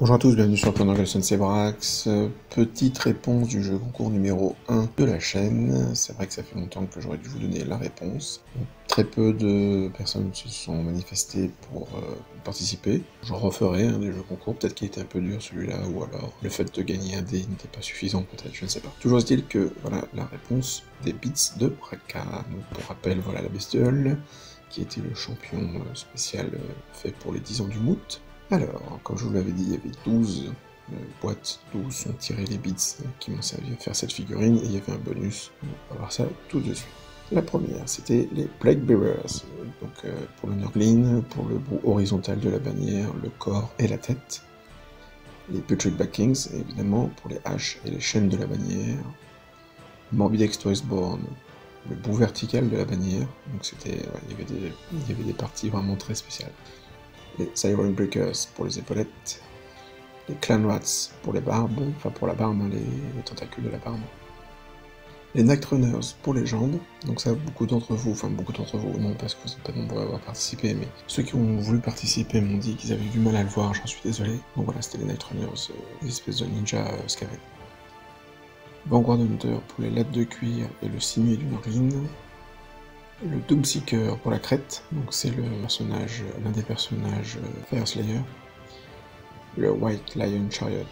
Bonjour à tous, bienvenue sur Clone Sebrax. Petite réponse du jeu concours numéro 1 de la chaîne. C'est vrai que ça fait longtemps que j'aurais dû vous donner la réponse. Très peu de personnes se sont manifestées pour participer. Je referai des jeux concours, peut-être qu'il était un peu dur celui-là, ou alors le fait de gagner un dé n'était pas suffisant, peut-être, je ne sais pas. Toujours est-il que, voilà, la réponse des bits de Braka. Donc pour rappel, voilà la bestiole, qui était le champion spécial fait pour les 10 ans du moot. Alors, comme je vous l'avais dit, il y avait 12 boîtes d'où sont tirés les bits qui m'ont servi à faire cette figurine, et il y avait un bonus, on va voir ça tout de suite. La première, c'était les Plague Bearers, donc pour le Nurgle, pour le bout horizontal de la bannière, le corps et la tête. Les Putrid Backings, évidemment, pour les haches et les chaînes de la bannière. Morbidex Toysborn, le bout vertical de la bannière, donc c'était, il y avait des parties vraiment très spéciales. Les Siren Breakers pour les épaulettes, les Clan Rats pour les barbes, enfin pour la barbe, hein, les tentacules de la barbe, les Night Runners pour les jambes, donc ça beaucoup d'entre vous, non parce que vous n'êtes pas nombreux à avoir participé, mais ceux qui ont voulu participer m'ont dit qu'ils avaient eu du mal à le voir, j'en suis désolé. Donc voilà, c'était les Night Runners, des espèces de ninja Skaven. Vanguard Hunter pour les lattes de cuir et le sinué du Nurgle. Le Doomseeker pour la crête, donc c'est l'un des personnages Fireslayer. Le White Lion Chariot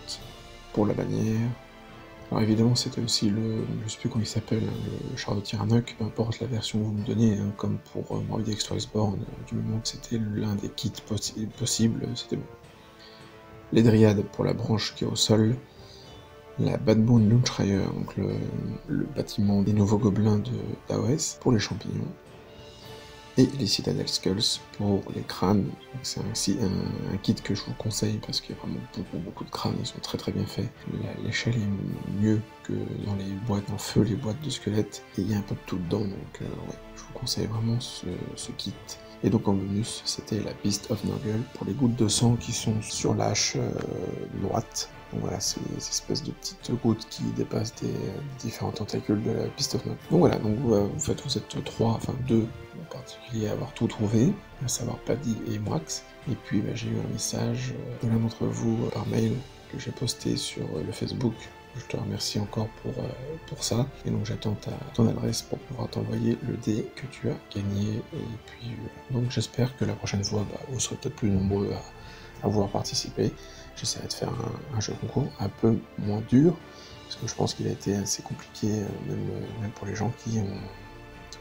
pour la bannière. Alors évidemment c'était aussi je sais plus comment il s'appelle, le char de Tyrannok, peu importe la version que vous me donnez, hein, comme pour Morbidex Toysborn, du moment que c'était l'un des kits possibles, c'était bon. Les Dryades pour la branche qui est au sol. La Bad Moon Launchrier, donc le bâtiment des nouveaux gobelins d'AOS, pour les champignons. Et les Citadel Skulls pour les crânes. C'est un kit que je vous conseille parce qu'il y a vraiment beaucoup de crânes, ils sont très bien faits. L'échelle est mieux que dans les boîtes en feu, les boîtes de squelettes, et il y a un peu de tout dedans, donc ouais, je vous conseille vraiment ce kit. Et donc en bonus, c'était la Beast of Nurgle pour les gouttes de sang qui sont sur la hache droite. Donc voilà, c'est des espèces de petites gouttes qui dépassent des différents tentacules de la Beast of Nurgle. Donc voilà, donc vous êtes 3, enfin 2 en particulier à avoir tout trouvé, à savoir Paddy et Moax. Et puis j'ai eu un message de l'un d'entre vous par mail que j'ai posté sur le Facebook. Je te remercie encore pour ça, et donc j'attends ton adresse pour pouvoir t'envoyer le dé que tu as gagné, et puis donc j'espère que la prochaine fois, vous serez peut-être plus nombreux à vouloir participer. J'essaierai de faire un jeu concours un peu moins dur, parce que je pense qu'il a été assez compliqué, même pour les gens qui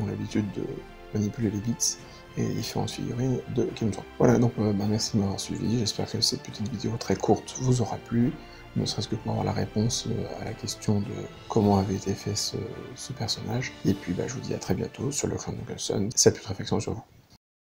ont l'habitude de manipuler les bits et les différentes figurines de Kingdom. Voilà, donc merci de m'avoir suivi, j'espère que cette petite vidéo très courte vous aura plu, ne serait-ce que pour avoir la réponse à la question de comment avait été fait ce personnage. Et puis je vous dis à très bientôt sur le clan de Gunson. Cette putréfaction sur vous.